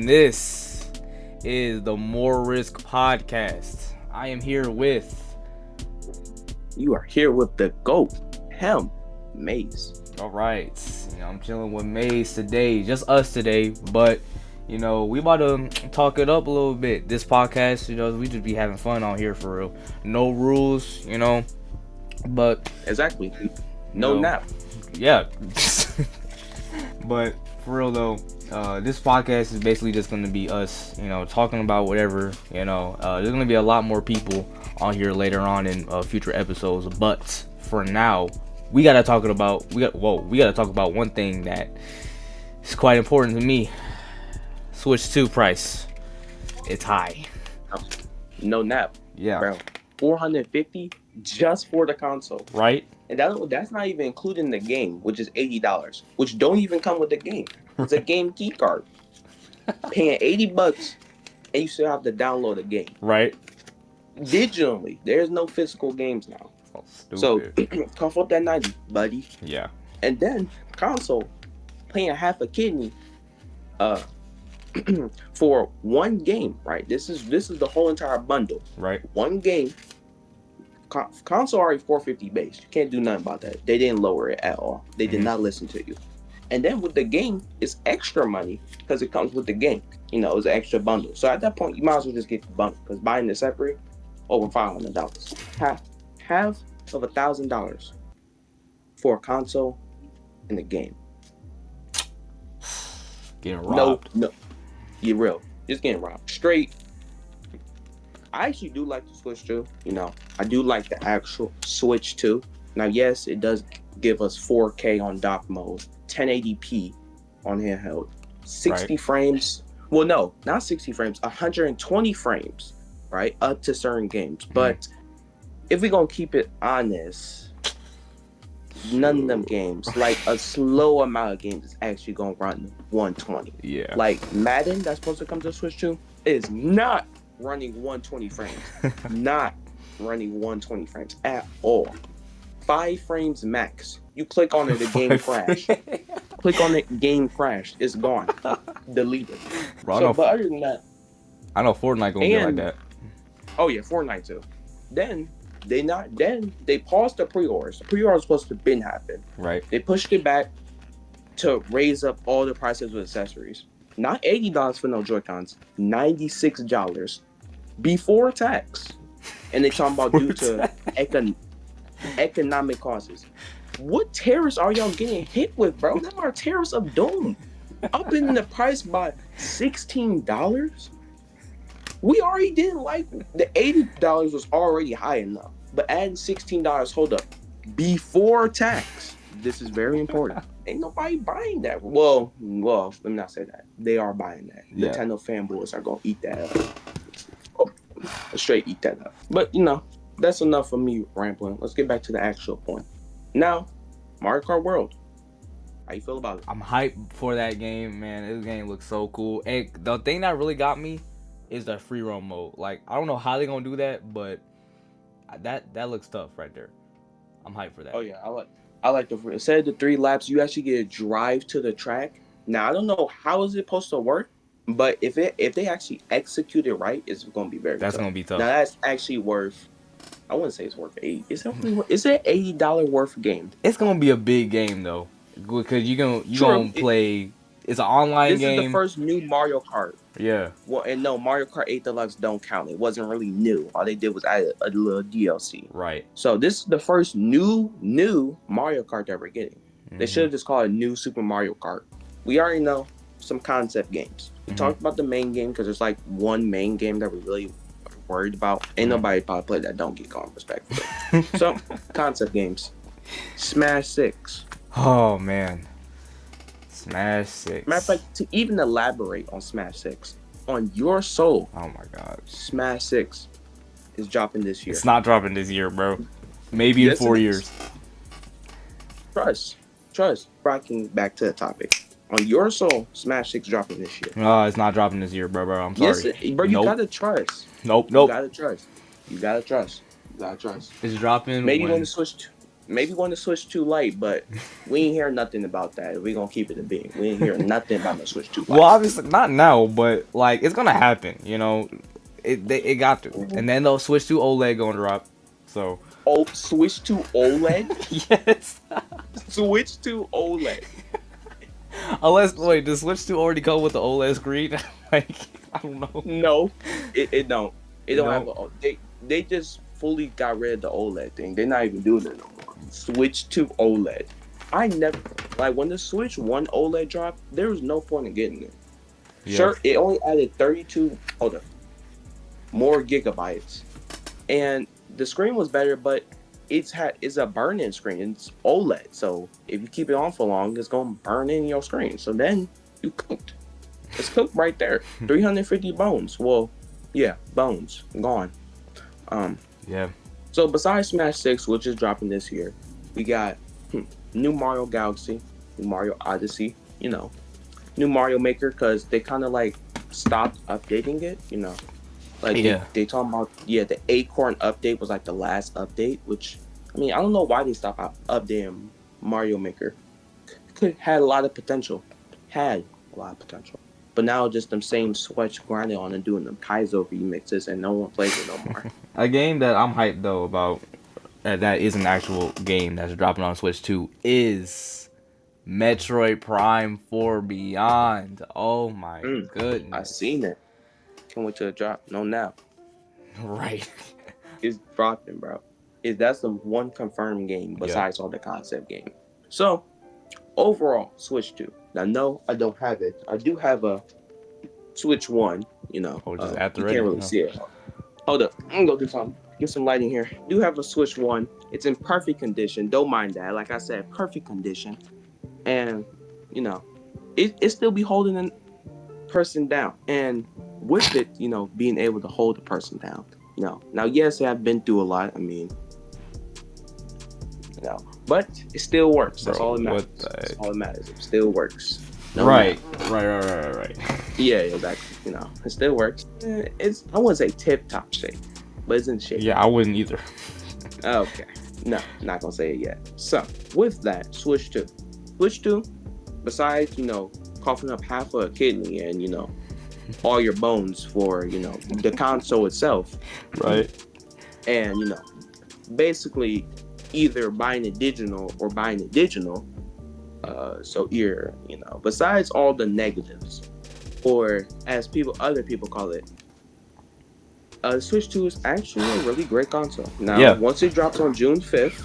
This is the More Risk Podcast. I am here with. You are here with the GOAT, him, Maze. All right, I'm chilling with Maze today, just us today, but we about to talk it up a little bit. This podcast, we just be having fun out here for real. No rules, but Exactly. No nap. Yeah. But for real though, this podcast is basically just gonna be us, talking about whatever, there's gonna be a lot more people on here later on in future episodes, but for now, we gotta talk about one thing that is quite important to me. Switch 2 price. It's high. No nap. Yeah. Bro. $450 just for the console. Right? And that's not even including the game, which is $80, which don't even come with the game. It's a game key card. Paying $80 and you still have to download a game. Right. Digitally. There's no physical games now. Oh, stupid. So cough up that 90, buddy. Yeah. And then console paying half a kidney for one game, right? This is the whole entire bundle. Right. One game. Console already $450 base. You can't do nothing about that. They didn't lower it at all. They did not listen to you. And then with the game, it's extra money because it comes with the game. It's an extra bundle. So at that point, you might as well just get the bundle because buying the separate over $500. Half of $1,000 for a console and a game. Getting robbed. No, you're real. Just getting robbed. Straight. I actually do like the Switch 2. I do like the actual Switch 2. Now, yes, it does give us 4K on dock mode, 1080p on handheld, 60 frames. Well, no, not 60 frames, 120 frames, right? Up to certain games. But if we're going to keep it honest, none of them games, like a slow amount of games, is actually going to run 120. Yeah. Like Madden, that's supposed to come to Switch 2, is not running 120 frames. Not running 120 frames at all. 5 frames max. You click on it, the game crashed. Click on it, game crashed. It's gone. Deleted. Bro, but other than that, I know Fortnite gonna be like that. Oh yeah, Fortnite too. Then they paused the pre-orders. The pre-orders supposed to been happen. Right. They pushed it back to raise up all the prices with accessories. Not $80 for no Joy-Cons, $96 before tax. And they talking about due to economic causes. What tariffs are y'all getting hit with, bro? Them are tariffs of doom. Up in the price by $16. We already didn't like the $80 was already high enough. But adding $16, hold up, before tax. This is very important. Ain't nobody buying that. Well, let me not say that. They are buying that. Yeah. Nintendo fanboys are gonna eat that up. Straight eat that up. But that's enough for me rambling. Let's get back to the actual point. Now, Mario Kart World. How you feel about it? I'm hyped for that game, man. This game looks so cool. And the thing that really got me is the free roam mode. Like, I don't know how they're gonna do that, but that looks tough right there. I'm hyped for that. Oh yeah, I like instead of the 3 laps, you actually get a drive to the track. Now I don't know how is it supposed to work, but if they actually execute it right, it's gonna be very. That's tough. gonna be tough. Now that's actually worth. I wouldn't say it's worth $80. Is it $80 worth game? It's gonna be a big game though, because you gonna play. It's an online game. This is the first new Mario Kart. Yeah. Well, and no, Mario Kart 8 Deluxe don't count. It wasn't really new. All they did was add a little DLC. Right. So this is the first new Mario Kart that we're getting. They should have just called it New Super Mario Kart. We already know some concept games. We talked about the main game because there's like one main game that we really are worried about. Ain't nobody probably play that don't get called respectfully. So concept games. Smash 6. Oh man. Smash 6. Matter of fact, to even elaborate on Smash 6, on your soul. Oh my god. Smash 6 is dropping this year. It's not dropping this year, bro. Maybe in 4 years. Trust. Backing back to the topic. On your soul, Smash 6 dropping this year. No, it's not dropping this year, bro. I'm sorry. Yes, bro, you gotta trust. Nope. You gotta trust. It's dropping. Maybe when the Switch. Maybe when the Switch 2 Lite, but we ain't hear nothing about that. We gonna keep it a being. We ain't hear nothing about the Switch 2 Well, Lite. obviously not now, but like it's gonna happen. You know, it got to, and then they'll switch to OLED gonna drop. So Oh, Switch to OLED. yes, Switch to OLED. unless wait, does Switch 2 already come with the OLED screen? Like I don't know. No, it don't. It You don't have know? a. They just fully got rid of the OLED thing. They're not even doing it no more. Switch to OLED. I never like when the Switch 1 OLED dropped. There was no point in getting it. Yeah. Sure, it only added 32 more gigabytes, and the screen was better, but it's a burn-in screen. It's OLED, so if you keep it on for long, it's gonna burn in your screen. So then you cooked. It's cooked right there. 350 bones. Well, yeah, bones gone. Yeah. So besides Smash 6, which is dropping this year, we got new Mario Galaxy, new Mario Odyssey, new Mario Maker, because they kind of like stopped updating it, Like they talking about the Acorn update was like the last update, which I mean I don't know why they stopped updating Mario Maker. Had a lot of potential, but now just them same sweats grinding on and doing them Kaizo remixes, and no one plays it no more. A game that I'm hyped though about that is an actual game that's dropping on Switch 2 is Metroid Prime 4 Beyond. Oh my goodness. I seen it. Can't wait till it drop. No now. Right. It's dropping, bro. That's the one confirmed game besides all the concept game. So overall, Switch 2. Now no, I don't have it. I do have a Switch 1, Oh, just after you can't really see it. Hold up. I'm gonna go do something. Get some lighting here. Do have a Switch 1. It's in perfect condition. Don't mind that. Like I said, perfect condition. And, it still be holding a person down. And with it, being able to hold a person down. Now, yes, I've been through a lot. I mean, but it still works. That's all that matters. That's all that matters. It still works. Right. Yeah, exactly. It still works. It's I wouldn't say tip top shape, but it's in shape. Yeah, I wouldn't either. Okay. No, not gonna say it yet. So with that, Switch 2. Switch 2, besides, coughing up half of a kidney and, all your bones for, the console itself. Right. And, basically either buying it digital or buying it digital. So here, besides all the negatives, or as other people call it, Switch 2 is actually a really great console. Now, once it drops on June 5th,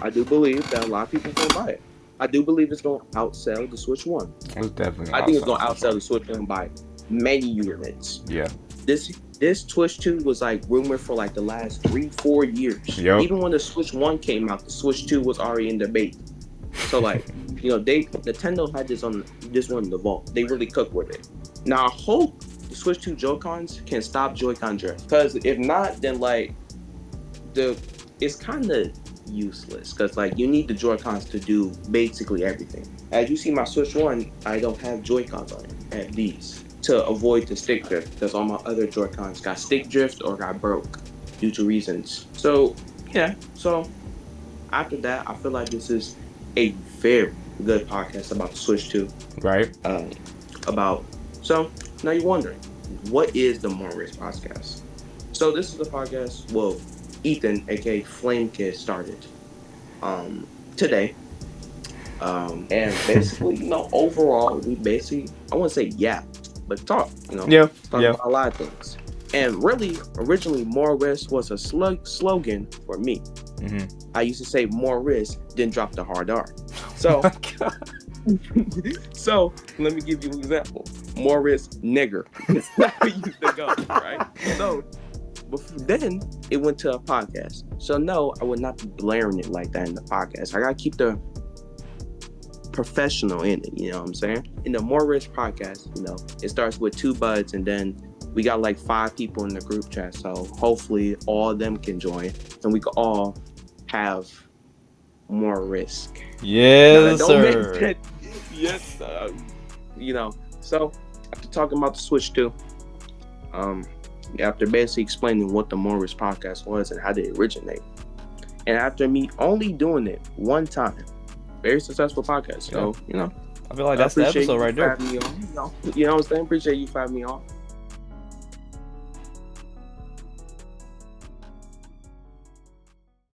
I do believe that a lot of people are going to buy it. I do believe it's going to outsell the Switch 1. It's definitely. I think it's going to outsell the Switch 1 by many units. Yeah. This Switch 2 was like rumored for like the last 3-4 years. Yep. Even when the Switch 1 came out, the Switch 2 was already in debate. So like, Nintendo had this one in the vault. They really cooked with it. Now I hope the Switch 2 Joy-Cons can stop Joy-Con drift. Because if not, then like it's kind of useless. Because like you need the Joy-Cons to do basically everything. As you see my Switch 1, I don't have Joy-Cons on it at these to avoid the stick drift. Because all my other Joy-Cons got stick drift or got broke due to reasons. So yeah. So after that, I feel like this is a very good podcast about the Switch 2. Right. So now you're wondering, what is the More Risk podcast? So this is the podcast, well, Ethan, aka Flame Kid, started today. And basically, overall, we basically, I wouldn't say but talk, talk about a lot of things. And really, originally, More Risk was a slogan for me. Mm-hmm. I used to say more risk, then drop the hard R. So, so let me give you an example. More risk, nigger. That's how we used to go, right? So, then it went to a podcast. So no, I would not be blaring it like that in the podcast. I gotta keep the professional in it. You know what I'm saying? In the More Risk podcast, it starts with 2 buds, and then we got like 5 people in the group chat. So hopefully all of them can join, and we can all have more risk. Yes, sir. Yes, So after talking about the Switch 2, after basically explaining what the More Risk podcast was and how they originate, And after me only doing it one time, very successful podcast. So, I feel like that's the episode right there. You know what I'm saying? Appreciate you for having me on.